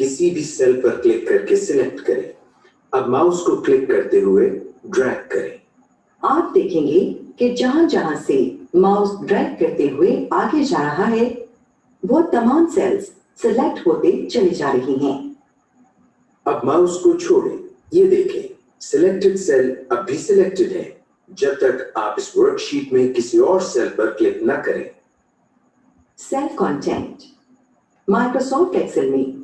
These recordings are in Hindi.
किसी भी सेल पर क्लिक करके सिलेक्ट करें। अब माउस को क्लिक करते हुए ड्रैग करें। आप देखेंगे कि जहां-जहां से माउस ड्रैग करते हुए आगे जा रहा है, वो तमाम सेल्स सिलेक्ट होते चली जा रही हैं। अब माउस को छोड़ें। ये देखें, सिलेक्टेड सेल अब भी सिलेक्टेड है, जब तक आप इस वर्कशीट में किसी और सेल पर क्लिक न करें। Cell content. माइक्रोसॉफ्ट एक्सेल में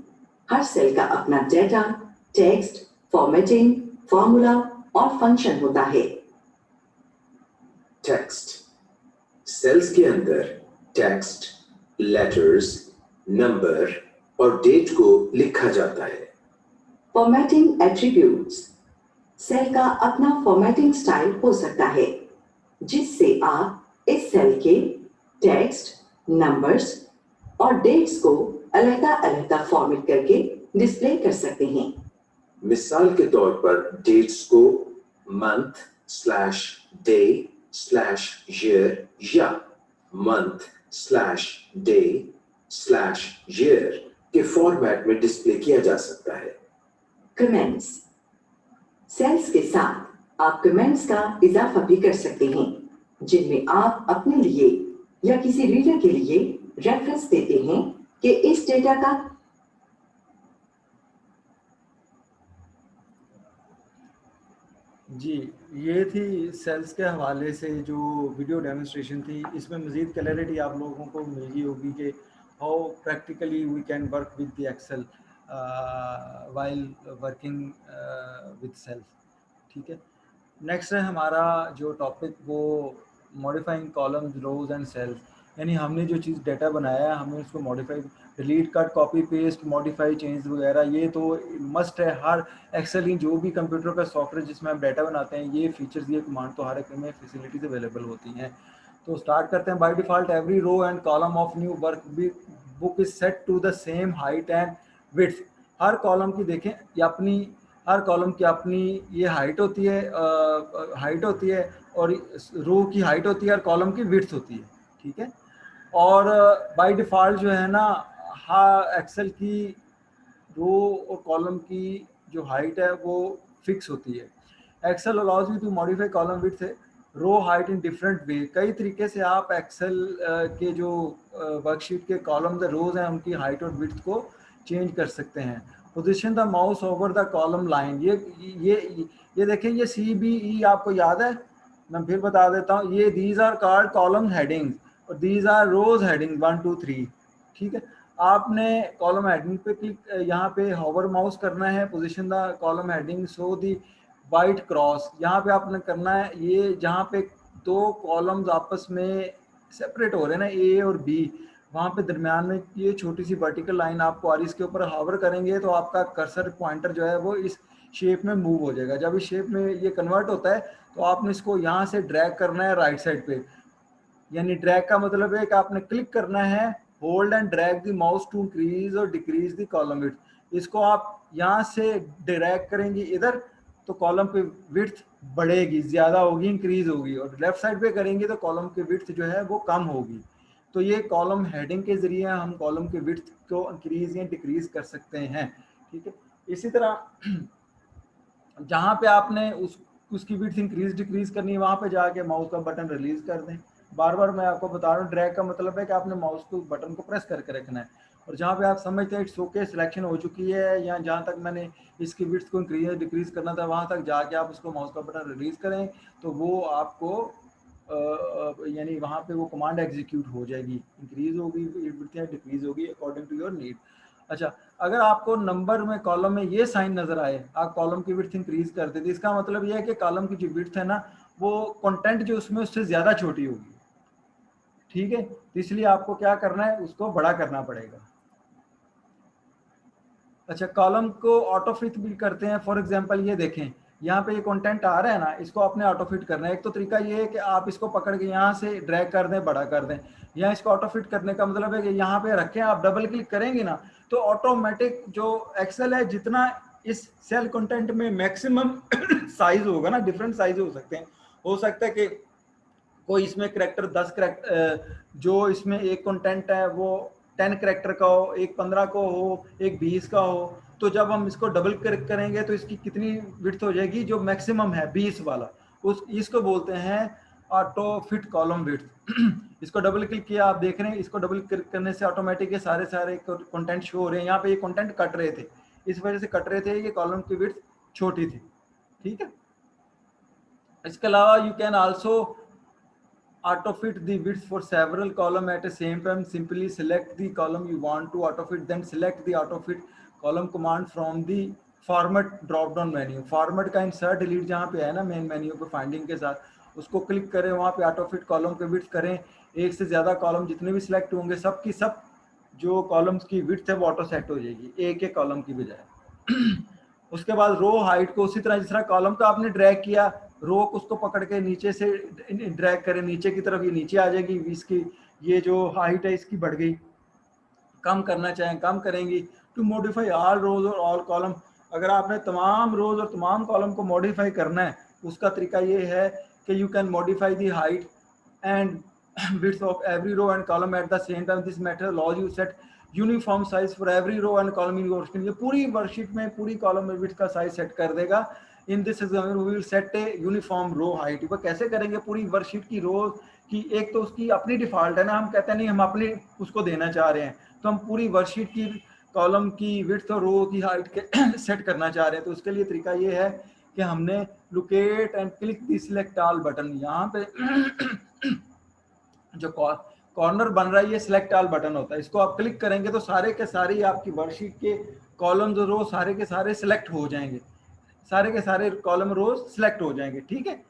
हर सेल का अपना डेटा, टेक्स्ट, फॉर्मेटिंग, फॉर्मूला और फंक्शन होता है। टेक्स्ट। सेल्स के अंदर टेक्स्ट, लेटर्स, नंबर और डेट को लिखा जाता है। Formatting attributes. सेल का अपना फॉर्मेटिंग स्टाइल हो सकता है, जिससे आप इस सेल के टेक्स्ट, नंबर्स और डेट्स को अलग-अलग फॉर्मेट करके डिस्प्ले कर सकते हैं। मिसाल के तौर पर डेट्स को month slash day slash year या month slash day slash year के फॉर्मेट में डिस्प्ले किया जा सकता है। कमेंट्स। सेल्स के साथ आप कमेंट्स का इजाफा भी कर सकते हैं, जिनमें आप अपने लिए या किसी रीडर के लिए रेफरेंस देते हैं कि इस डेटा का जी, ये थी सेल्स के हवाले से जो वीडियो डेमोन्स्ट्रेशन थी। इसमें मज़ीद क्लैरिटी आप लोगों को मिल गई होगी कि how practically we can work with the Excel while working with cells. ठीक है, नेक्स्ट है हमारा जो टॉपिक वो modifying columns, rows and cells. यानी हमने जो चीज़ डेटा बनाया है हमें उसको modify, delete, cut, copy, paste, modify, change वगैरह, ये तो मस्ट है हर एक्सेल इन जो भी कंप्यूटर का सॉफ्टवेयर जिसमें हम डाटा बनाते हैं। ये फीचर्स, ये कमांड तो हर एक में फैसिलिटीज अवेलेबल होती हैं। तो स्टार्ट करते हैं। By default every row and column of new workbook is set to the same height and width. हर कॉलम की देखें ये अपनी, हर कॉलम की अपनी ये हाइट होती है, हाइट होती है, और रो की हाइट होती है और कॉलम की विड्थ होती है। ठीक है, और बाय डिफ़ॉल्ट जो है ना, हाँ, एक्सेल की रो और कॉलम की जो हाइट है वो फिक्स होती है। Excel allows you to modify column width row height in different way. कई तरीके से आप एक्सेल के जो वर्कशीट के कॉलम द रोज हैं उनकी हाइट और विड्थ को चेंज कर सकते हैं। Position the mouse over the column line. ये देखें, ये CBE आपको याद है, मैं फिर बता देता हूँ। ये these are called column headings और दीज आर रोज हेडिंग 1 2 3। ठीक है, आपने कॉलम हेडिंग पे क्लिक, यहाँ पे होवर माउस करना है, position the column heading so the white cross. यहाँ पे आपने करना है, ये जहाँ पे दो कॉलम्स आपस में सेपरेट हो रहे हैं ना, A और B, वहाँ पे दरमियान में ये छोटी सी वर्टिकल लाइन आपको आ रही, इसके ऊपर हावर करेंगे तो आपका कर्सर पॉइंटर जो है वो इस शेप में मूव हो जाएगा। जब इस शेप में ये कन्वर्ट होता है तो आपने इसको यहाँ से ड्रैग करना है राइट साइड पे। यानी ड्रैग का मतलब है कि आपने क्लिक करना है, hold and drag the mouse to increase और डिक्रीज द कॉलम विड्थ। इसको आप यहाँ से ड्रैग करेंगे इधर तो कॉलम पे विड्थ बढ़ेगी, ज्यादा होगी, इंक्रीज होगी, और लेफ्ट साइड पे करेंगे तो कॉलम की विड्थ जो है वो कम होगी। तो ये कॉलम हेडिंग के जरिए हम कॉलम के विड्थ को इंक्रीज या डिक्रीज कर सकते हैं। ठीक है, इसी तरह जहाँ पे आपने उसकी विड्थ इंक्रीज डिक्रीज करनी है, वहाँ पे जाके माउस का बटन रिलीज कर दें। बार बार मैं आपको बता रहा हूँ, ड्रैग का मतलब है कि आपने माउस को बटन को प्रेस करके रखना है, और जहाँ पे आप समझते हैं इट्स ओके सिलेक्शन हो चुकी है, या जहाँ तक मैंने इसकी विड्थ को इंक्रीज डिक्रीज करना था वहाँ तक जाके आप उसको माउस का बटन रिलीज करें तो वो आपको यानी वहाँ पे वो कमांड एग्जीक्यूट हो जाएगी, इंक्रीज होगी विड्थ या डिक्रीज होगी अकॉर्डिंग टू योर नीड। अच्छा, अगर आपको नंबर में कॉलम में ये साइन नजर आए, आप कॉलम की विड्थ इंक्रीज कर देते, इसका मतलब ये है कि कॉलम की जो विड्थ है ना वो कंटेंट जो उसमें उससे ज्यादा छोटी होगी। ठीक है, तो इसलिए आपको क्या करना है, उसको बड़ा करना पड़ेगा। अच्छा, कॉलम को ऑटो फिट भी करते हैं। फॉर एग्जांपल ये देखें, यहाँ पे ये कंटेंट आ रहा है ना, इसको आपने ऑटो फिट करना है। एक तो तरीका ये है कि आप इसको पकड़ के यहाँ से ड्रैग कर दें, बड़ा कर दें, या इसको ऑटो फिट करने का मतलब है कि यहाँ पे रखें, आप डबल क्लिक करेंगे ना तो ऑटोमेटिक जो एक्सेल है जितना इस सेल कंटेंट में मैक्सिमम साइज होगा ना, डिफरेंट साइज हो सकते हैं। हो सकता है कि कोई इसमें करेक्टर 10 करेक्टर, जो इसमें एक कंटेंट है वो 10 कैरेक्टर का हो, एक 15 को हो, एक 20 का हो, तो जब हम इसको डबल क्लिक करेंगे तो इसकी कितनी विड्थ हो जाएगी, जो मैक्सिमम है 20 वाला, उस इसको बोलते हैं ऑटो फिट कॉलम विड्थ। इसको डबल क्लिक किया, आप देख रहे हैं इसको डबल क्लिक करने से ऑटोमेटिक ये सारे कंटेंट शो हो रहे हैं। यहाँ पे ये कंटेंट कट रहे थे, इस वजह से कट रहे थे, ये कॉलम की विड्थ छोटी थी, ठीक है। इसके अलावा you can also auto fit the width for several column at the same time. Simply select the column you want to auto fit, then select the auto fit column command from the format drop down menu. format का insert delete जहाँ पे है ना मेन मेन्यू पे फाइंडिंग के साथ, उसको क्लिक करें, वहाँ पे ऑटो फिट कॉलम पे विड्थ करें, एक से ज़्यादा कॉलम जितने भी सिलेक्ट होंगे सब की सब जो कॉलम्स की विड्थ है वो ऑटो सेट हो जाएगी एक एक कॉलम की बजाय। उसके बाद रो हाइट को उसी तरह, जिस तरह कॉलम का आपने ड्रैग किया, रो को उसको पकड़ के नीचे से ड्रैग करें नीचे की तरफ, ये नीचे आ जाएगी, इसकी ये जो हाइट है इसकी बढ़ गई। कम करना चाहें कम करेंगी। टू मॉडिफाई ऑल रोज और ऑल कॉलम, अगर आपने तमाम रोज और तमाम कॉलम को मॉडिफाई करना है, उसका तरीका ये है कि you can modify the height and width of every row and column at the same time. This method allows you set uniform size for every row and column in your worksheet. ये पूरी वर्कशीट में पूरी कॉलम में width का साइज सेट कर देगा। In this example we will set a uniform row height. वो कैसे करेंगे, पूरी वर्कशीट की रो की एक तो उसकी अपनी डिफॉल्ट है ना, हम कहते हैं नहीं हम अपनी उसको देना चाह रहे हैं, तो हम पूरी वर्कशीट की कॉलम की विड्थ और रो की हाइट के सेट करना चाह रहे हैं। तो उसके लिए तरीका ये है कि हमने locate and click the select all button, यहाँ पे जो कॉर्नर बन रहा है ये सिलेक्ट ऑल बटन होता है, इसको आप क्लिक करेंगे तो सारे के सारे आपकी वर्कशीट के कॉलम्स और रो सारे के सारे सिलेक्ट हो जाएंगे, सारे के सारे कॉलम रोज सिलेक्ट हो जाएंगे, ठीक है।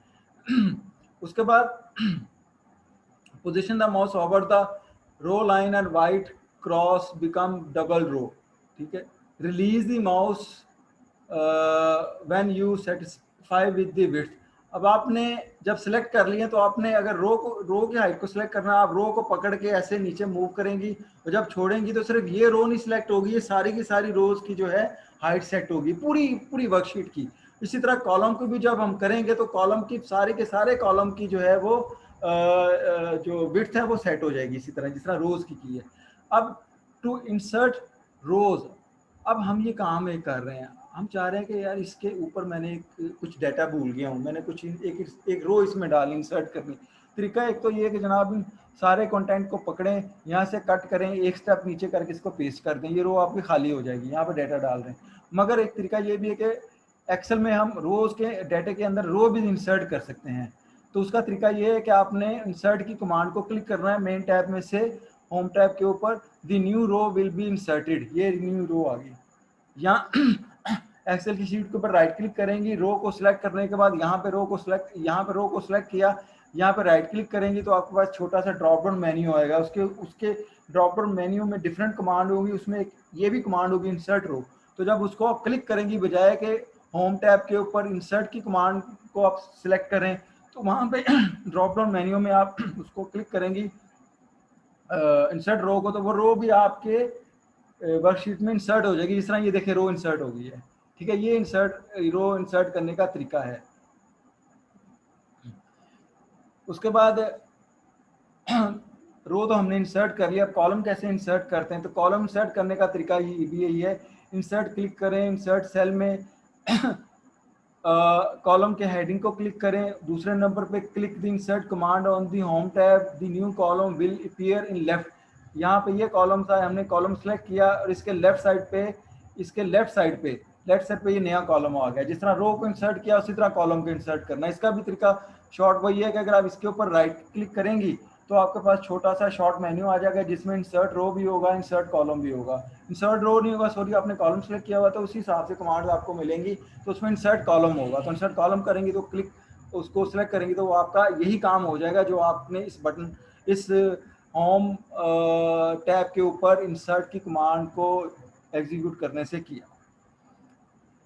उसके बाद position the mouse over the row line and white cross become double row, ठीक है। Release the mouse when you satisfy with the width. अब आपने जब सिलेक्ट कर लिए तो आपने अगर रो की हाइट को सिलेक्ट करना है, आप रो को पकड़ के ऐसे नीचे मूव करेंगी और जब छोड़ेंगी तो सिर्फ ये रो नहीं सिलेक्ट होगी, ये सारी की सारी रोज की जो है हाइट सेट होगी पूरी वर्कशीट की। इसी तरह कॉलम को भी जब हम करेंगे तो कॉलम की सारे के सारे कॉलम की जो है वो जो विड्थ है वो सेट हो जाएगी इसी तरह जिस तरह रोज की है। अब टू इंसर्ट रोज, अब हम ये काम एक कर रहे हैं, हम चाह रहे हैं कि यार इसके ऊपर मैंने कुछ डाटा भूल गया हूँ, मैंने कुछ एक रो इसमें डाली इंसर्ट करनी। तरीका एक तो ये है कि जनाब इन सारे कंटेंट को पकड़ें, यहाँ से कट करें, एक स्टेप नीचे करके इसको पेस्ट कर दें, ये रो आपकी खाली हो जाएगी, यहाँ पे डाटा डाल रहे हैं। मगर एक तरीका ये भी है कि एक्सेल में हम रोज के डाटा के अंदर रो भी इंसर्ट कर सकते हैं। तो उसका तरीका ये है कि आपने इंसर्ट की कमांड को क्लिक करना है, मेन टैब में से होम टैब के ऊपर the new row will be inserted, ये न्यू रो आ गई। यहाँ एक्सेल की शीट के ऊपर राइट क्लिक करेंगी, रो को सिलेक्ट करने के बाद यहाँ पे रो को सिलेक्ट किया, यहाँ पे राइट क्लिक करेंगी तो आपके पास छोटा सा ड्रॉप डाउन मेन्यू आएगा, उसके ड्रॉप डाउन मेन्यू में डिफरेंट कमांड होगी, उसमें एक ये भी कमांड होगी इंसर्ट रो। तो जब उसको आप क्लिक करेंगी बजाय के होम टैब के ऊपर इंसर्ट की कमांड को आप सिलेक्ट करें तो वहाँ पे ड्रॉप डाउन मेन्यू में आप उसको क्लिक करेंगी इंसर्ट रो को, तो वो रो भी आपके वर्कशीट में इंसर्ट हो जाएगी। जिस तरह ये देखिए रो इंसर्ट हो गई है, ठीक है। ये रो इंसर्ट करने का तरीका है। उसके बाद रो तो हमने इंसर्ट कर लिया, कॉलम कैसे इंसर्ट करते हैं, तो कॉलम इंसर्ट करने का तरीका ये भी यही है, इंसर्ट क्लिक करें, इंसर्ट सेल में कॉलम के हेडिंग को क्लिक करें, दूसरे नंबर पे click the insert command on the home tab, the new column will appear in left. यहाँ पे ये कॉलम था, हमने कॉलम सेलेक्ट किया और इसके लेफ्ट साइड पे ये नया कॉलम आ गया। जिस तरह रो को इंसर्ट किया उसी तरह कॉलम को इंसर्ट करना। इसका भी तरीका शॉर्ट वही है कि अगर आप इसके ऊपर राइट क्लिक करेंगी तो आपके पास छोटा सा शॉर्ट मेन्यू आ जाएगा जिसमें इंसर्ट रो भी होगा, इंसर्ट कॉलम भी होगा। इंसर्ट रो नहीं होगा, सॉरी, आपने कॉलम सेलेक्ट किया हुआ तो उसी हिसाब से कमांड आपको मिलेंगी, तो उसमें इंसर्ट कॉलम होगा। तो इंसर्ट कॉलम करेंगी तो क्लिक उसको सेलेक्ट करेंगी तो वो आपका यही काम हो जाएगा जो आपने इस होम टैब के ऊपर इंसर्ट की कमांड को एग्जीक्यूट करने से किया।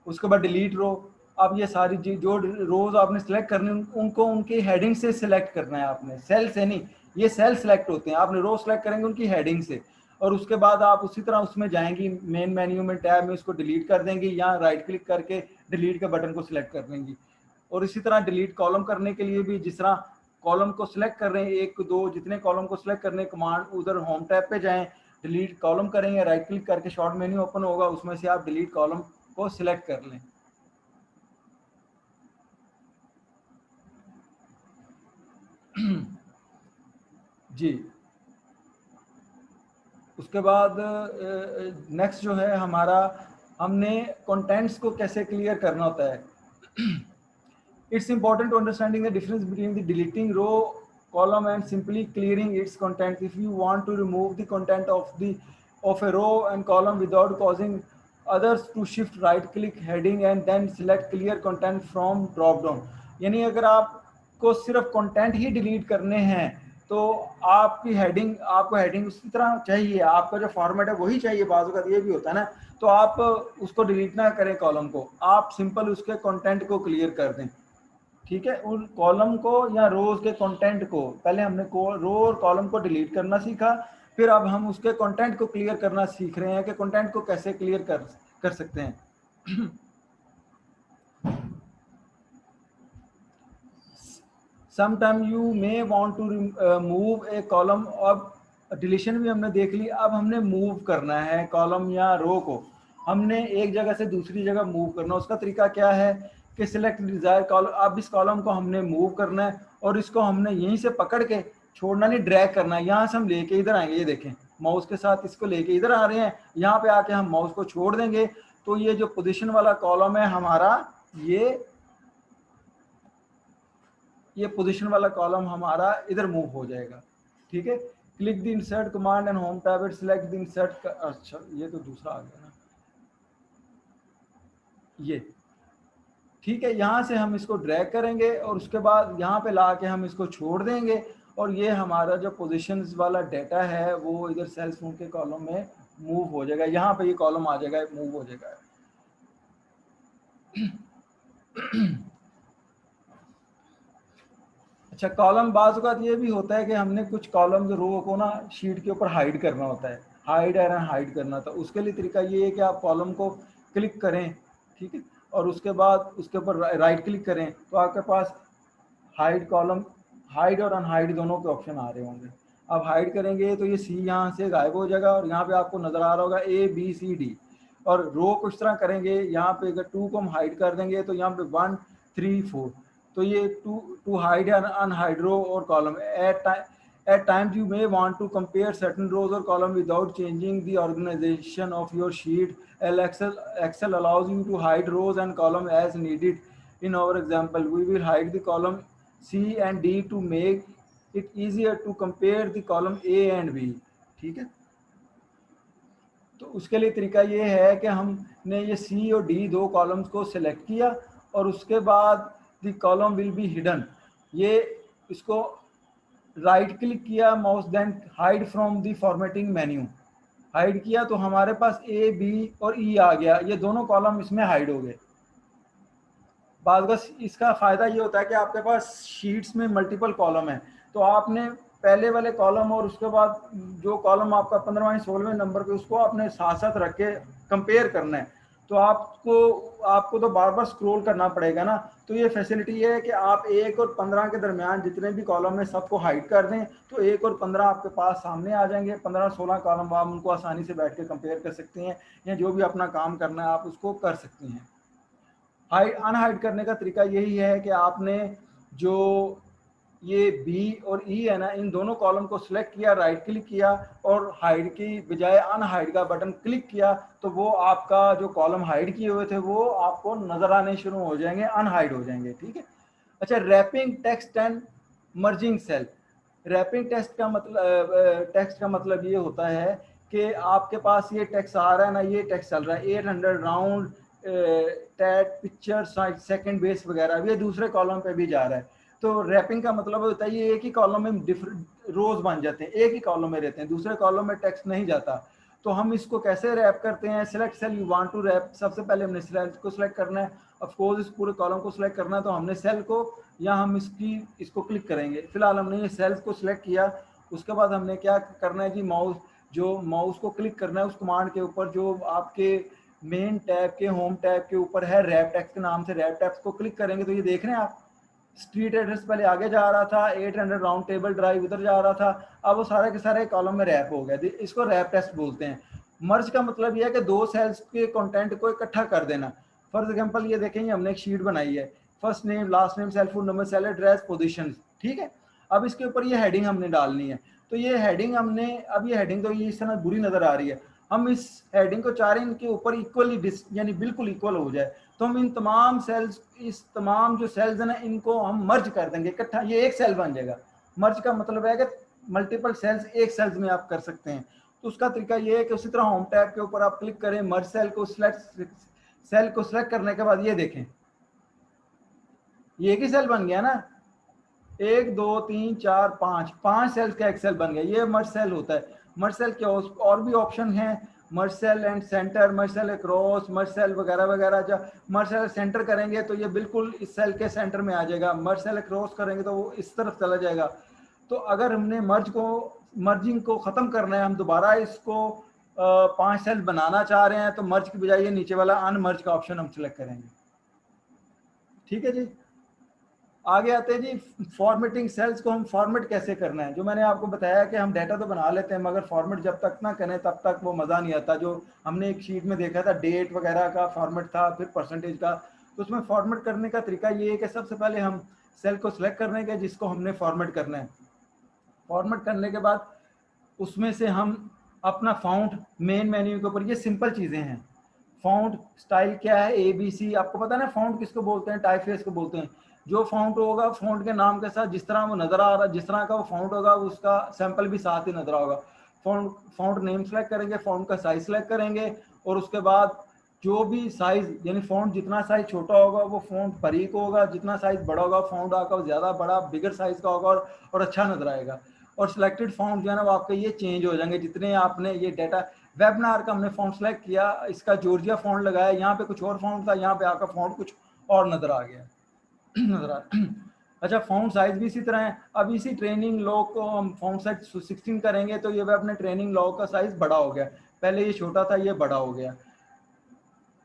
उसके बाद डिलीट रो, अब ये सारी जो रोज आपने सेलेक्ट करनी उनको उनकी हेडिंग से सिलेक्ट करना है आपने, सेल से नहीं, ये सेल सेलेक्ट होते हैं, आपने रो सेलेक्ट करेंगे उनकी हेडिंग से, और उसके बाद आप उसी तरह उसमें जाएंगी मेन मेन्यू में टैब में उसको डिलीट कर देंगे, यहाँ राइट क्लिक करके डिलीट के बटन को सिलेक्ट कर देंगी। और इसी तरह डिलीट कॉलम करने के लिए भी जिस तरह कॉलम को सिलेक्ट कर रहे हैं, 1 2 जितने कॉलम को सिलेक्ट करने कमांड उधर होम टैब पे जाएं, डिलीट कॉलम करेंगे, राइट क्लिक करके शॉर्ट मेन्यू ओपन होगा, उसमें से आप डिलीट कॉलम को सिलेक्ट कर लें। जी, उसके बाद नेक्स्ट जो है हमारा, हमने कंटेंट्स को कैसे क्लियर करना होता है। It's important to understanding the difference between the deleting row column and simply clearing its content. If you want to remove the content of a row and column without causing others to shift, right click heading and then select clear content from drop down. यानी अगर आपको सिर्फ कंटेंट ही डिलीट करने हैं तो आपकी हेडिंग, आपको हेडिंग उसी तरह चाहिए, आपका जो फॉर्मेट है वही चाहिए, बाजू का ये भी होता है ना, तो आप उसको डिलीट ना करें कॉलम को, आप सिंपल उसके कंटेंट को क्लियर कर दें। ठीक है, उन कॉलम को या रोज के कंटेंट को, पहले हमने रो और कॉलम को डिलीट करना सीखा, फिर अब हम उसके कंटेंट को क्लियर करना सीख रहे हैं कि कंटेंट को कैसे क्लियर कर सकते हैं। Sometime you may want to move a column। अब डिलीशन भी हमने देख ली, अब हमने मूव करना है कॉलम या रो को, हमने एक जगह से दूसरी जगह मूव करना। उसका तरीका क्या है कि सिलेक्ट डिजायर कॉलम, अब इस कॉलम को हमने मूव करना है और इसको हमने यहीं से पकड़ के छोड़ना नहीं, ड्रैग करना है। यहाँ से हम लेके इधर आएंगे, ये देखें माउस के साथ इसको लेके इधर आ रहे हैं, यहाँ पे आके हम माउस को छोड़ देंगे तो ये जो पोजीशन वाला कॉलम है हमारा, ये पोजीशन वाला कॉलम हमारा इधर मूव हो जाएगा। ठीक है, click the insert command and home tab it select the insert. अच्छा, ये तो दूसरा आ गया ना, ये ठीक है। यहाँ से हम इसको ड्रैग करेंगे और उसके बाद यहाँ पे ला के हम इसको छोड़ देंगे और ये हमारा जो पोजीशंस वाला डाटा है वो इधर सेल्स फोन के कॉलम में मूव हो जाएगा, यहाँ पे ये कॉलम आ जाएगा, मूव हो जाएगा। अच्छा, कॉलम बाज़ औक़ात ये भी होता है कि हमने कुछ कॉलम जो रो को ना शीट के ऊपर हाइड करना होता है, हाइड करना, तो उसके लिए तरीका ये है कि आप कॉलम को क्लिक करें, ठीक है, और उसके बाद उसके ऊपर राइट क्लिक करें तो आपके पास हाइड कॉलम, हाइड और अनहाइड दोनों के ऑप्शन आ रहे होंगे। अब हाइड करेंगे तो ये सी यहाँ से गायब हो जाएगा और यहाँ पे आपको नज़र आ रहा होगा ABCD। और रो कुछ तरह करेंगे, यहाँ पे अगर 2 को हम हाइड कर देंगे तो यहाँ पे 1 3 4, तो ये टू हाइड एंड अनहाइड रो और column. At times you may want to compare certain rows or columns without changing the organization of your sheet. Excel allows you to hide rows and columns as needed. In our example, we will hide the column C and D to make it easier to compare the column A and B. ठीक है, तो उसके लिए तरीका ये है कि हमने ये C और D दो कॉलम्स को सिलेक्ट किया और उसके बाद the column will be hidden, ये इसको राइट क्लिक किया mouse, then hide from the formatting menu, hide किया तो हमारे पास A, B और E आ गया, ये दोनों कॉलम इसमें हाइड हो गए। बस इसका फ़ायदा ये होता है कि आपके पास शीट्स में मल्टीपल कॉलम है, तो आपने पहले वाले कॉलम और उसके बाद जो कॉलम आपका 15वें 16वें नंबर पे, उसको आपने साथ साथ रख के कंपेयर करना है, तो आपको तो बार बार स्क्रॉल करना पड़ेगा ना। तो ये फैसिलिटी ये है कि आप 1 और 15 के दरमियान जितने भी कॉलम है सबको हाइड कर दें तो 1 और 15 आपके पास सामने आ जाएंगे। 15-16 कॉलम आप उनको आसानी से बैठ के कंपेयर कर सकते हैं या जो भी अपना काम करना है आप उसको कर सकते हैं। हाइड अनहाइड करने का तरीका यही है कि आपने जो ये B और E है ना, इन दोनों कॉलम को सिलेक्ट किया, राइट क्लिक किया और हाइड की बजाय अनहाइड का बटन क्लिक किया तो वो आपका जो कॉलम हाइड किए हुए थे वो आपको नजर आने शुरू हो जाएंगे, अनहाइड हो जाएंगे। ठीक है, अच्छा, wrapping text and merging cell. Wrapping text का मतलब ये होता है कि आपके पास ये टेक्स्ट आ रहा है ना, ये टेक्स्ट चल रहा है 800 राउंड टैट पिक्चर सेकंड बेस वगैरह, ये दूसरे कॉलम पे भी जा रहा है। तो रैपिंग का मतलब होता है ये एक ही कॉलम में डिफरेंट रोज बन जाते हैं, एक ही कॉलम में रहते हैं, दूसरे कॉलम में टेक्स्ट नहीं जाता। तो हम इसको कैसे रैप करते हैं, select cell you want to wrap, सबसे पहले हमने सेल को सिलेक्ट करना है, ऑफ कोर्स इस पूरे कॉलम को सिलेक्ट करना है, तो हमने सेल को या हम इसको क्लिक करेंगे। फिलहाल हमने ये सेल्स को सिलेक्ट किया, उसके बाद हमने क्या करना है जी, माउस को क्लिक करना है उस कमांड के ऊपर जो आपके मेन टैब के होम टैब के ऊपर है, रैप टेक्स्ट के नाम से, रैप टेक्स्ट को क्लिक करेंगे तो ये देख रहे हैं आप, स्ट्रीट एड्रेस पहले आगे जा रहा था, 800 राउंड टेबल ड्राइव उधर जा रहा था, अब वो सारे के सारे कॉलम में रैप हो गया। इसको रैप टेस्ट बोलते हैं। मर्ज का मतलब यह है कि दो सेल्स के कंटेंट को इकट्ठा कर देना। फॉर एग्जांपल ये देखें, हमने एक शीट बनाई है, first name, last name, cell phone number, cell address, position, ठीक है। अब इसके ऊपर ये हेडिंग हमने डालनी है, तो ये हेडिंग हमने, अब ये हेडिंग तो ये इस तरह बुरी नजर आ रही है, हम इस हेडिंग को चाह रहे हैं इनके ऊपर इक्वली यानी बिल्कुल इक्वल हो जाए, तो हम इन तमाम सेल्स, इस तमाम जो सेल्स हैं ना, इनको हम मर्ज कर देंगे इकट्ठा, ये एक सेल बन जाएगा। मर्ज का मतलब है कि मल्टीपल सेल्स एक सेल्स में आप कर सकते हैं। तो उसका तरीका ये है कि उसी तरह होम टैब के ऊपर आप क्लिक करें, मर्ज सेल को सिलेक्ट करने के बाद ये देखें, ये एक ही सेल बन गया ना, 1 2 3 4 5 सेल्स का एक सेल बन गया, ये मर्ज सेल होता है। मर्ज सेल के और भी ऑप्शन हैं, merge cell and centre, merge cell across, merge cell वगैरह वगैरह। जब मर्ज सेल सेंटर करेंगे तो ये बिल्कुल इस सेल के सेंटर में आ जाएगा, मर्ज सेल अक्रॉस करेंगे तो वो इस तरफ चला जाएगा। तो अगर हमने मर्जिंग को ख़त्म करना है, हम दोबारा इसको 5 सेल बनाना चाह रहे हैं, तो मर्ज की बजाय ये नीचे वाला अनमर्ज का ऑप्शन हम सिलेक्ट करेंगे। ठीक है जी, आगे आते हैं जी, फॉर्मेटिंग सेल्स को हम फॉर्मेट कैसे करना है। जो मैंने आपको बताया कि हम डाटा तो बना लेते हैं, मगर फॉर्मेट जब तक ना करें तब तक वो मज़ा नहीं आता। जो हमने एक शीट में देखा था, डेट वगैरह का फॉर्मेट था, फिर परसेंटेज का, तो उसमें फॉर्मेट करने का तरीका ये है कि सबसे पहले हम सेल को सिलेक्ट करने के जिसको हमने फॉर्मेट करना है। फॉर्मेट करने के बाद उसमें से हम अपना फाउंट, मेन मेन्यू के ऊपर, ये सिंपल चीज़ें हैं। फाउंट स्टाइल क्या है, ABC, आपको पता है ना फाउंट किसको बोलते हैं, टाइपफेस को बोलते हैं। जो फाउंट होगा, फाउंट के नाम के साथ जिस तरह वो नजर आ रहा है, जिस तरह का वो फाउंट होगा, उसका सैंपल भी साथ ही नजर होगा। फाउंट नेम सेलेक्ट करेंगे, फाउंट का साइज सेलेक्ट करेंगे, और उसके बाद जो भी साइज, यानी फाउंट जितना साइज छोटा होगा वो फाउंट बारीक होगा, जितना साइज बड़ा होगा फाउंट आपका ज़्यादा बड़ा बिगर साइज का होगा और अच्छा नजर आएगा। और सिलेक्टेड फाउंट जो है ना, वो आपके ये चेंज हो जाएंगे जितने आपने ये डाटा। वेबनार का हमने फाउंट सेलेक्ट किया, इसका जॉर्जिया फाउंट लगाया, यहाँ पे कुछ और फाउंट था, यहाँ पे आपका फाउंट कुछ और नजर आ गया। नजर आ अच्छा, फाउंट साइज भी इसी तरह है। अब इसी ट्रेनिंग लॉग को हम फाउंट साइज 16 करेंगे, तो ये अपने ट्रेनिंग लॉग का साइज बड़ा हो गया, पहले ये छोटा था, ये बड़ा हो गया।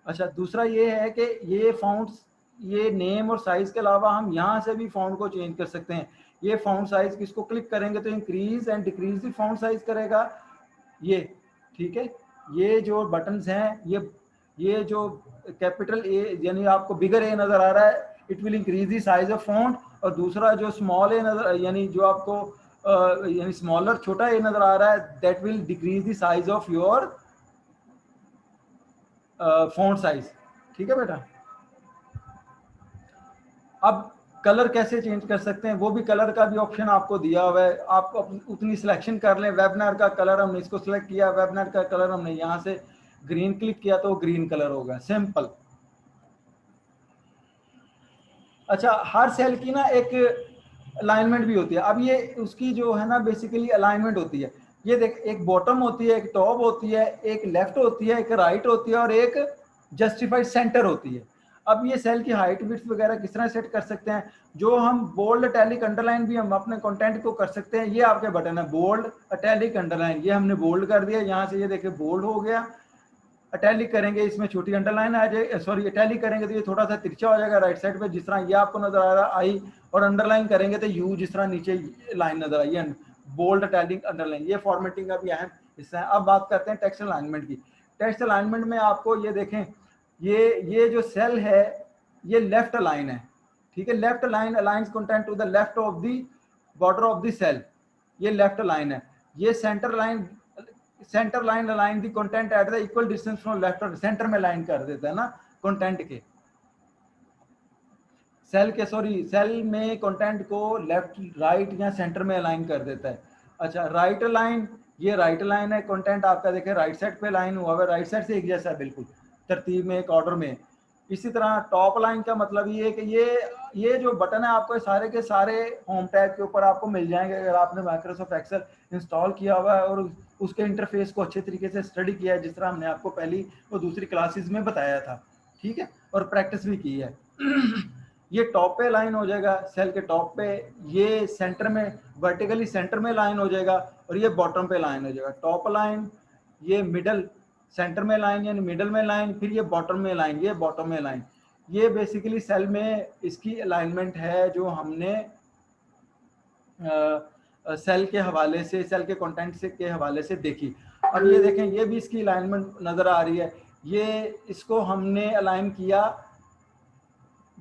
अच्छा, दूसरा ये है कि ये फाउंट्स, ये नेम और साइज के अलावा हम यहाँ से भी फाउंट को चेंज कर सकते हैं। ये फाउंट साइज किसको क्लिक करेंगे तो इंक्रीज एंड डिक्रीज भी फाउंट साइज करेगा ये, ठीक है। ये जो बटन्स हैं, ये जो कैपिटल ए यानी आपको बिगर ए नजर आ रहा है, it will increase the size of fount, और दूसरा जो स्मॉल ए नजर, यानी जो आपको यानी स्मॉलर छोटा ए नजर आ रहा है, that will decrease the size of your font size. ठीक है बेटा। अब कलर कैसे चेंज कर सकते हैं, वो भी कलर का भी ऑप्शन आपको दिया हुआ है, आप उतनी सिलेक्शन कर लें। वेबनार का कलर हमने इसको सिलेक्ट किया, वेबनार का कलर हमने यहाँ से ग्रीन क्लिक किया तो ग्रीन कलर होगा, सिंपल। अच्छा, हर सेल की ना एक अलाइनमेंट भी होती है। अब ये उसकी जो है ना बेसिकली अलाइनमेंट होती है, ये देख, एक बॉटम होती है, एक टॉप होती है, एक लेफ्ट होती है, एक राइट होती है, और एक जस्टिफाइड सेंटर होती है। अब ये सेल की हाइट विड्थ वगैरह किस तरह सेट कर सकते हैं, जो हम बोल्ड इटैलिक अंडरलाइन भी हम अपने कंटेंट को कर सकते हैं। ये आपके बटन है, बोल्ड इटैलिक अंडरलाइन, ये हमने बोल्ड कर दिया, यहाँ से ये देखिए बोल्ड हो गया। इटैलिक करेंगे, इसमें छोटी अंडरलाइन आ जाएगी, सॉरी इटैलिक करेंगे तो ये थोड़ा सा तिरछा हो जाएगा राइट साइड पे, जिस तरह ये आपको नजर आ रहा है आई, और अंडरलाइन करेंगे तो यू, जिस तरह नीचे लाइन नजर आई है, बोल्ड इटैलिक अंडरलाइन। ये फॉर्मेटिंग का भी अहम हिस्सा है। अब बात करते हैं टेक्स्ट अलाइनमेंट की। टेक्स्ट अलाइनमेंट में आपको ये देखें, ये जो सेल है ये लेफ्ट अलाइन है, ठीक है। Left align aligns content to the left of the border of the cell, ये लेफ्ट अलाइन है। ये centre line align the content at the equal distance from left, और सेंटर में लाइन कर देता है ना कंटेंट के, सेल में कंटेंट को लेफ्ट, राइट या सेंटर में अलाइन कर देता है। अच्छा, राइट अलाइन, ये राइट अलाइन है, कंटेंट आपका देखें राइट साइड पे लाइन हुआ है, राइट साइड से एक जैसा है बिल्कुल, तरतीब में, एक ऑर्डर में। इसी तरह टॉप लाइन का मतलब ये है कि ये जो बटन है आपको सारे के सारे होम टैब के ऊपर आपको मिल जाएंगे, अगर आपने माइक्रोसॉफ्ट एक्सेल इंस्टॉल किया हुआ है और उसके इंटरफेस को अच्छे तरीके से स्टडी किया है, जिस तरह हमने आपको पहली और दूसरी क्लासेस में बताया था, ठीक है, और प्रैक्टिस भी की है। ये टॉप पे लाइन हो जाएगा, सेल के टॉप पे, ये सेंटर में वर्टिकली सेंटर में लाइन हो जाएगा, और ये बॉटम पे लाइन हो जाएगा। टॉप लाइन, ये मिडल, सेंटर में लाइन यानी मिडल में लाइन, फिर ये बॉटम में लाइन, ये बॉटम में लाइन। ये बेसिकली सेल में इसकी अलाइनमेंट है जो हमने सेल के हवाले से, सेल के कंटेंट से के हवाले से देखी। अब ये देखें, ये भी इसकी अलाइनमेंट नज़र आ रही है। ये इसको हमने अलाइन किया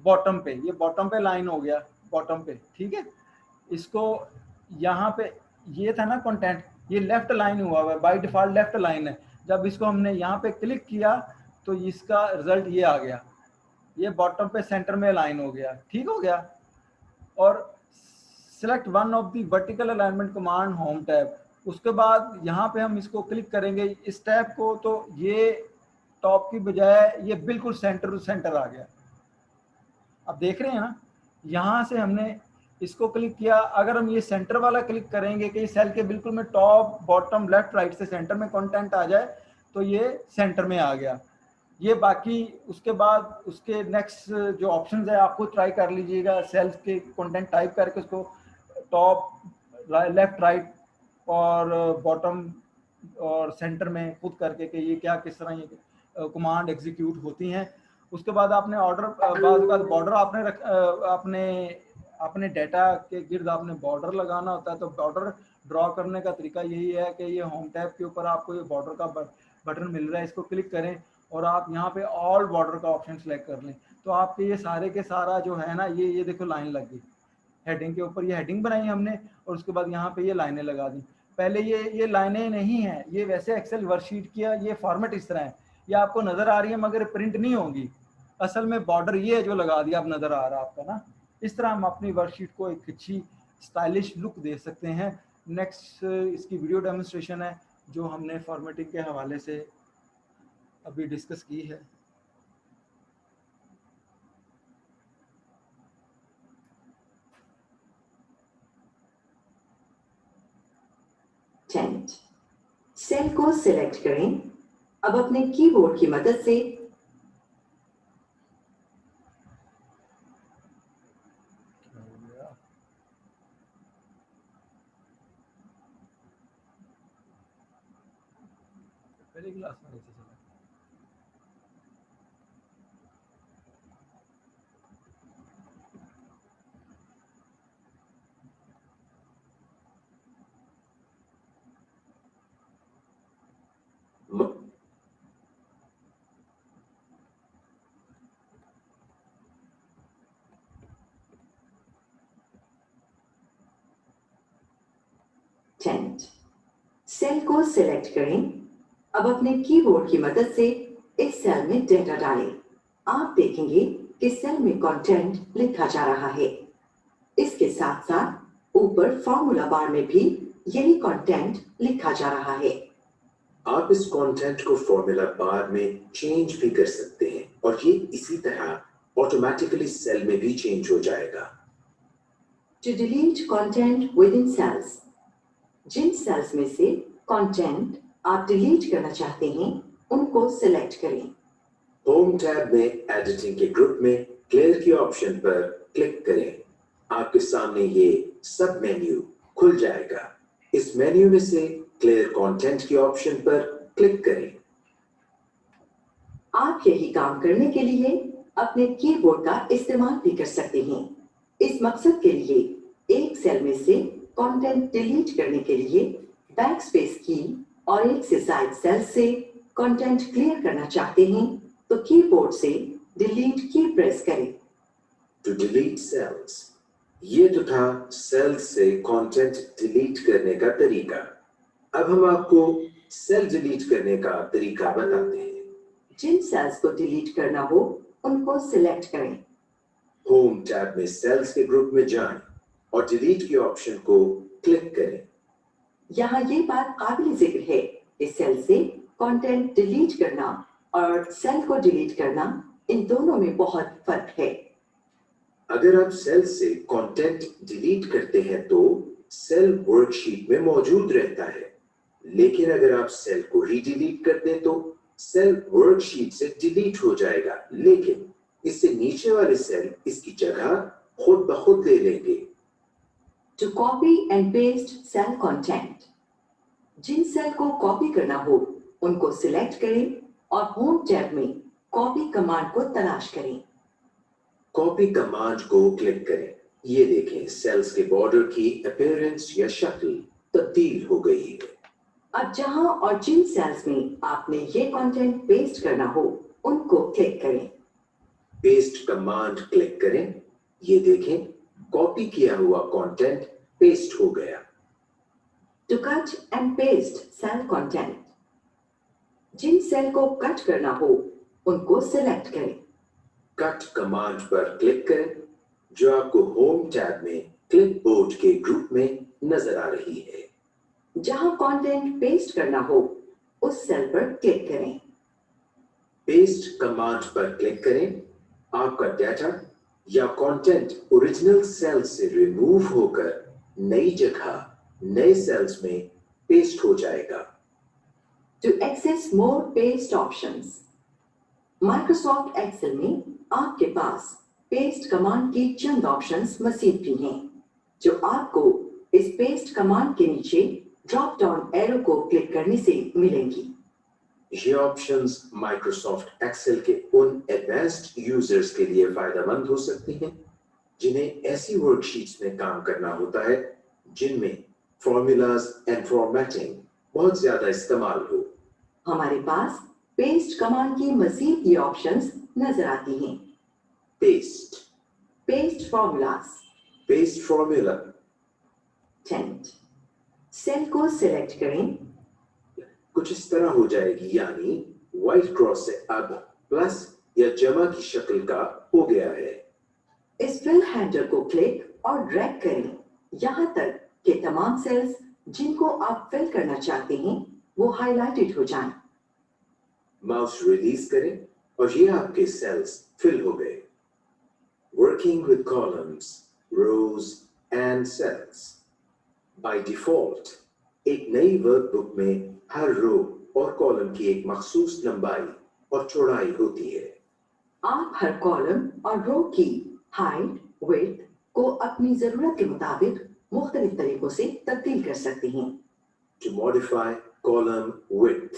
बॉटम पे, ये बॉटम पे लाइन हो गया, बॉटम पे, ठीक है। इसको यहाँ पे ये था ना कंटेंट, ये लेफ्ट लाइन हुआ है, बाय डिफॉल्ट लेफ्ट लाइन है। जब इसको हमने यहाँ पे क्लिक किया तो इसका रिजल्ट ये आ गया, ये बॉटम पे सेंटर में अलाइन हो गया, ठीक हो गया। और select one of the vertical alignment command home tab, उसके बाद यहाँ पे हम इसको क्लिक करेंगे इस टैब को, तो ये टॉप की बजाय ये बिल्कुल सेंटर टू सेंटर आ गया। अब देख रहे हैं ना, यहाँ से हमने इसको क्लिक किया, अगर हम ये सेंटर वाला क्लिक करेंगे कि सेल के बिल्कुल में टॉप बॉटम लेफ्ट राइट से सेंटर में कंटेंट आ जाए, तो ये सेंटर में आ गया। ये बाकी उसके बाद उसके नेक्स्ट जो ऑप्शंस है आपको ट्राई कर लीजिएगा, सेल्स के कंटेंट टाइप करके उसको टॉप, लेफ्ट, राइट और बॉटम और सेंटर में खुद करके कि ये क्या किस तरह ये कमांड एग्जीक्यूट होती हैं। उसके बाद आपने ऑर्डर, बाद बॉर्डर आपने अपने डाटा के गिर्द आपने बॉर्डर लगाना होता है। तो बॉर्डर ड्रॉ करने का तरीका यही है कि ये होम टैब के ऊपर आपको ये बॉर्डर का बटन मिल रहा है, इसको क्लिक करें और आप यहाँ पे ऑल बॉर्डर का ऑप्शन सेलेक्ट कर लें, तो आपके ये सारे के सारा जो है ना, ये देखो लाइन लग गई हेडिंग के ऊपर, ये हेडिंग बनाई हमने और उसके बाद यहाँ पे ये लाइनें लगा दी। पहले ये लाइनें नहीं है, ये वैसे एक्सेल वर्कशीट किया, ये फॉर्मेट इस तरह है, ये आपको नजर आ रही है मगर प्रिंट नहीं होगी। असल में बॉर्डर ये है जो लगा दिया, अब नजर आ रहा है आपका ना। इस तरह हम अपनी वर्कशीट को एक अच्छी स्टाइलिश लुक दे सकते हैं। नेक्स्ट इसकी वीडियो डेमोन्स्ट्रेशन है जो हमने फॉर्मेटिंग के हवाले से अभी डिस्कस की है। सेल को सिलेक्ट करें। अब अपने कीबोर्ड की मदद से पहले क्लास में ऐसे चला। सेल को सिलेक्ट करें। अब अपने कीबोर्ड की मदद से इस सेल में डेटा डालें। आप देखेंगे कि सेल में कंटेंट लिखा जा रहा है। इसके साथ साथ ऊपर फॉर्मूला बार में भी यही कंटेंट लिखा जा रहा है। आप इस कंटेंट को फॉर्मूला बार में चेंज भी कर सकते हैं और ये इसी तरह ऑटोमेटिकली सेल में भी चेंज हो जाएगा। To delete content within cells, Jin sales में से कंटेंट आप डिलीट करना चाहते हैं उनको सिलेक्ट करें। होम टैब में एडिटिंग के ग्रुप में क्लियर के ऑप्शन पर क्लिक करें। आपके सामने ये सब मेन्यू खुल जाएगा। इस मेन्यू में से क्लियर कंटेंट के ऑप्शन पर क्लिक करें। आप यही काम करने के लिए अपने कीबोर्ड का इस्तेमाल भी कर सकते हैं। इस मकसद के लिए एक सेल में से कंटेंट डिलीट करने के लिए बैकस्पेस की और एक से साइड सेल से कंटेंट क्लियर करना चाहते हैं तो कीबोर्ड से डिलीट की प्रेस करें। टू डिलीट सेल्स, ये तो था सेल्स से कंटेंट डिलीट करने का तरीका। अब हम आपको सेल डिलीट करने का तरीका बताते हैं। जिन सेल्स को डिलीट करना हो उनको सिलेक्ट करें। होम टैब में सेल्स के ग्रुप में जाएं और डिलीट के ऑप्शन को क्लिक करें। यहाँ ये बात काबिल जिक्र है कि सेल से कंटेंट डिलीट करना और सेल को डिलीट करना, इन दोनों में बहुत फर्क है। अगर आप सेल से कंटेंट डिलीट करते हैं तो सेल वर्कशीट में मौजूद रहता है, लेकिन अगर आप सेल को रीडिलीट कर दें तो सेल वर्कशीट से डिलीट हो जाएगा, लेकिन इससे नीचे वाले सेल इसकी जगह खुद ब खुद ले लेंगे। To copy and paste cell content, जिन सेल को कॉपी करना हो उनको सिलेक्ट करें और होम टैब में कॉपी कमांड को तलाश करें। कॉपी कमांड को क्लिक करें। ये देखें सेल्स के बॉर्डर की अपीयरेंस या शक्ल तब्दील हो गई है। अब जहां और जिन सेल्स में आपने ये कंटेंट पेस्ट करना हो उनको क्लिक करें। पेस्ट कमांड क्लिक करें। ये देखें कॉपी किया हुआ कंटेंट पेस्ट हो गया। To cut and paste cell content, जिन सेल को कट करना हो उनको सिलेक्ट करें। कट कमांड पर क्लिक करें जो आपको होम टैब में क्लिपबोर्ड के ग्रुप में नजर आ रही है। जहां कंटेंट पेस्ट करना हो उस सेल पर क्लिक करें। पेस्ट कमांड पर क्लिक करें। आपका डाटा या कंटेंट ओरिजिनल सेल से रिमूव होकर नई जगह नए सेल्स में पेस्ट हो जाएगा। To access more paste options, Microsoft Excel में आपके पास पेस्ट कमांड की चंद ऑप्शंस मजीद भी हैं जो आपको इस पेस्ट कमांड के नीचे ड्रॉप डाउन एरो को क्लिक करने से मिलेंगी। ये ऑप्शंस माइक्रोसॉफ्ट एक्सेल के उन एडवांस्ड यूजर्स के लिए फायदेमंद हो सकती हैं जिन्हें ऐसी वर्कशीट्स में काम करना होता है जिनमें फॉर्मूलाज एंड फॉर्मेटिंग बहुत ज्यादा इस्तेमाल हो। हमारे पास पेस्ट कमांड की मजीद ये ऑप्शंस नजर आती हैं। Paste, paste formulas, paste formula, टेंट। सेल को सिलेक्ट करें। कुछ इस तरह हो जाएगी, यानी व्हाइट क्रॉस से अब प्लस या जमा की शक्ल का हो गया है। इस फिल हैंडल को क्लिक और ड्रैग करें यहां तक कि तमाम सेल्स जिनको आप फिल करना चाहते हैं वो हाईलाइटेड हो जाएं। माउस रिलीज करें और ये आपके सेल्स फिल हो गए। Working with columns, rows and cells. By default एक नई वर्कबुक में हर रो और कॉलम की एक मखसूस लंबाई और चौड़ाई होती है। आप हर कॉलम और रो की हाइट, विड्थ को अपनी जरूरत के मुताबिक मुख्तलिफ तरीकों से तब्दील कर सकते हैं। To modify column width,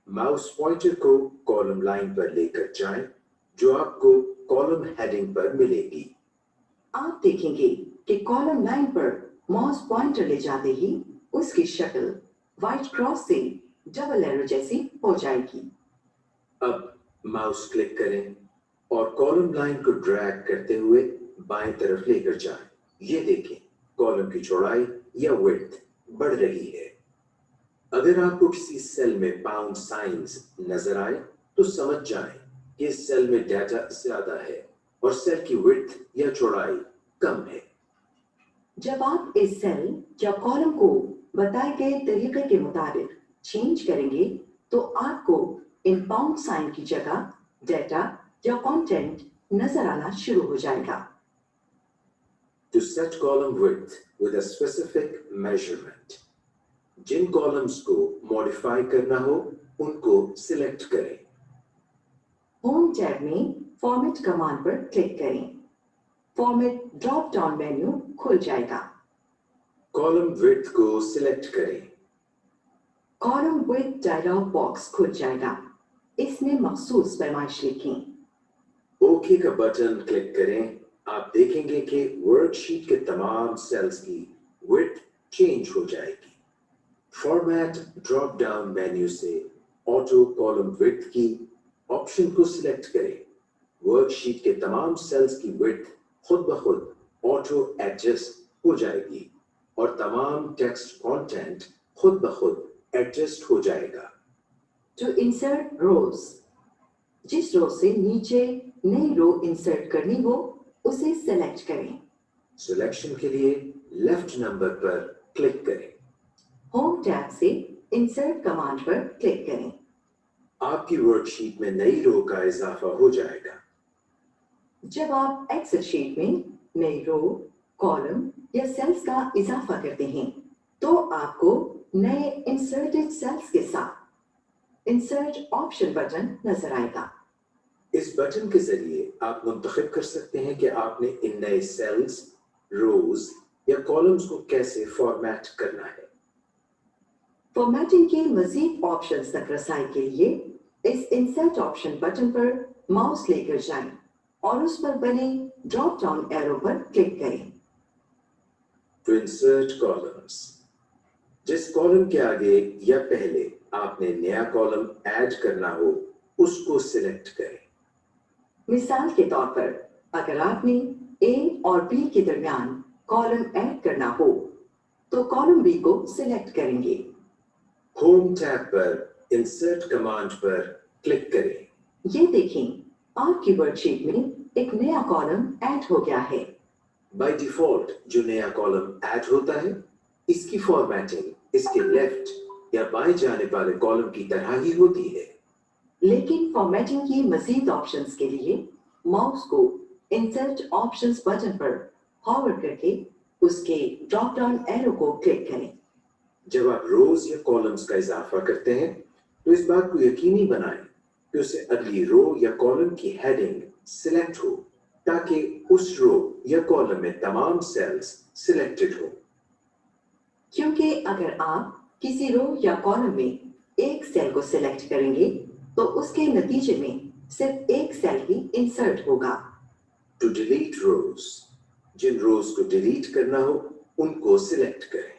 mouse pointer को कॉलम लाइन पर लेकर जाएं जो आपको कॉलम हेडिंग पर मिलेगी। आप देखेंगे कि कॉलम लाइन पर माउस पॉइंटर ले जाते ही उसकी शक्ल व्हाइट क्रॉस से डबल एरो जैसी हो जाएगी। अब माउस क्लिक करें और कॉलम लाइन को ड्रैग करते हुए बाएं तरफ लेकर जाएं। ये देखें कॉलम की चौड़ाई या विड्थ बढ़ रही है। अगर आपको किसी सेल में पाउंड साइंस नजर आए तो समझ जाएं कि इस सेल में डाटा ज्यादा है और सेल की विड्थ या चौड़ाई कम है। जब आप इस सेल या कॉलम को बताए गए तरीके के मुताबिक चेंज करेंगे तो आपको इन पाउंड साइन की जगह डाटा या कंटेंट नजर आना शुरू हो जाएगा। To set column width with a specific measurement, जिन कॉलम्स को मॉडिफाई करना हो उनको सिलेक्ट करें। होम टैब में फॉर्मेट कमांड पर क्लिक करें। फॉर्मेट ड्रॉप डाउन मेन्यू खुल जाएगा। कॉलम विड्थ को सिलेक्ट करें। कॉलम विड्थ डायलॉग बॉक्स खुल जाएगा। इसमें मखसूस पैमाइश लिखें। ओके का बटन क्लिक करें। आप देखेंगे कि वर्कशीट के तमाम सेल्स की विड्थ चेंज हो जाएगी। फॉर्मेट ड्रॉप डाउन मेन्यू से ऑटो कॉलम विड्थ की ऑप्शन को सिलेक्ट करें। वर्कशीट के तमाम सेल्स की विड्थ खुद ब खुद ऑटो एडजस्ट हो जाएगी और तमाम टेक्स्ट कंटेंट खुद ब खुद एडजस्ट हो जाएगा। टू इंसर्ट रोज, जिस रो से नीचे नई रो इंसर्ट करनी हो उसे सिलेक्ट करें। सिलेक्शन के लिए लेफ्ट नंबर पर क्लिक करें। होम टैब से इंसर्ट कमांड पर क्लिक करें। आपकी वर्कशीट में नई रो का इजाफा हो जाएगा। जब आप एक्सेल शीट में नई रो, कॉलम या सेल्स का इजाफा करते हैं तो आपको नए इंसर्टेड सेल्स के साथ इंसर्ट ऑप्शन बटन नजर आएगा। इस बटन के जरिए आप मुंतखब कर सकते हैं कि आपने इन नए सेल्स, रोज या कॉलम्स को कैसे फॉर्मेट करना है। फॉर्मेटिंग के मजीद ऑप्शंस तक रसाई के लिए इस इंसर्ट ऑप्शन बटन पर माउस लेकर जाएं और उस पर बने ड्रॉप डाउन एरो पर क्लिक करें। To insert columns. जिस कॉलम के आगे या पहले आपने नया कॉलम ऐड करना हो उसको सिलेक्ट करें। मिसाल के तौर पर अगर आपने ए और बी के दरमियान कॉलम ऐड करना हो तो कॉलम बी को सिलेक्ट करेंगे। होम टैब पर इंसर्ट कमांड पर क्लिक करें। ये देखें आपकी वर्कशीट में एक नया कॉलम ऐड हो गया है। बाय डिफॉल्ट जो नया कॉलम ऐड होता है इसकी फॉर्मेटिंग इसके लेफ्ट या बाएं जाने वाले कॉलम की तरह ही होती है। लेकिन फॉर्मेटिंग की मजीद ऑप्शंस के लिए माउस को इंसर्ट ऑप्शंस बटन पर हॉवर करके उसके ड्रॉप डाउन एरो को क्लिक करें। जब आप रोज या कॉलम्स का इजाफा करते हैं तो इस बात को यकीनी बनाएं कि उसे अगली रो या कॉलम की हेडिंग सिलेक्ट हो ताकि उस रो या कॉलम में तमाम सेल्स सिलेक्टेड हो। क्योंकि अगर आप किसी रो या कॉलम में एक सेल को सिलेक्ट करेंगे तो उसके नतीजे में सिर्फ एक सेल ही इंसर्ट होगा। टू डिलीट रोज, जिन रोज को डिलीट करना हो उनको सिलेक्ट करें।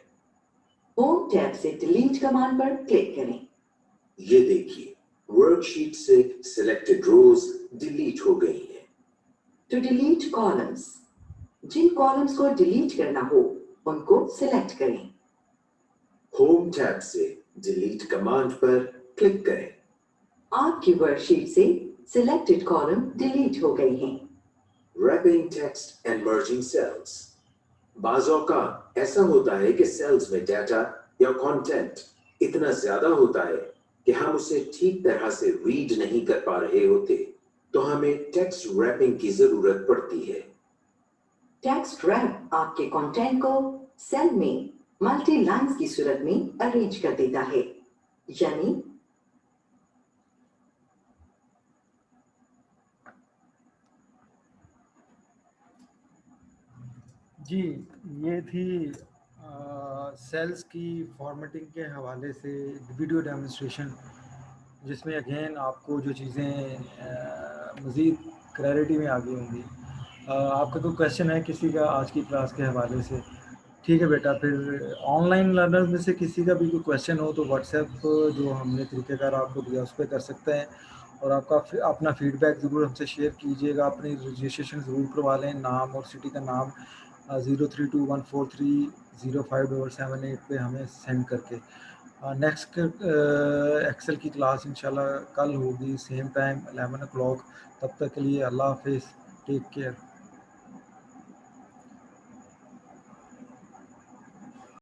होम टैब से डिलीट कमांड पर क्लिक करें। ये देखिए वर्कशीट से सिलेक्टेड रोज डिलीट हो गई हैं। टू डिलीट कॉलम्स, जिन कॉलम्स को डिलीट करना हो उनको सिलेक्ट करें। होम टैब से डिलीट कमांड पर क्लिक करें। आपकी वर्कशीट से सिलेक्टेड कॉलम डिलीट हो गई हैं। Wrapping text and merging cells. बाज़ औक़ात ऐसा होता है कि सेल्स में डाटा या कंटेंट इतना ज्यादा होता है कि हम उसे ठीक तरह से रीड नहीं कर पा रहे होते, तो हमें टेक्स्ट रैपिंग की जरूरत पड़ती है। टेक्स्ट रैप आपके कंटेंट को सेल में मल्टी लाइंस की सूरत में अरेंज कर देता है, यानी जी, ये थी सेल्स की फॉर्मेटिंग के हवाले से वीडियो डेमोन्स्ट्रेशन, जिसमें अगेन आपको जो चीज़ें मज़ीद क्लैरिटी में आ गई होंगी। आपका कोई क्वेश्चन है किसी का आज की क्लास के हवाले से? ठीक है बेटा, फिर ऑनलाइन लर्नर्स में से किसी का भी कोई क्वेश्चन हो तो व्हाट्सएप जो हमने तरीक़ेकार आपको दिया उस पर कर सकते हैं, और आपका अपना फीडबैक ज़रूर हमसे शेयर कीजिएगा। अपनी रजिस्ट्रेशन ज़रूर करवा लें, नाम और सिटी का नाम 0321430578 पे हमें सेंड करके। नेक्स्ट एक्सेल की क्लास इंशाल्लाह कल होगी सेम टाइम 11 o'clock। तब तक के लिए अल्लाह हाफिज़, टेक केयर।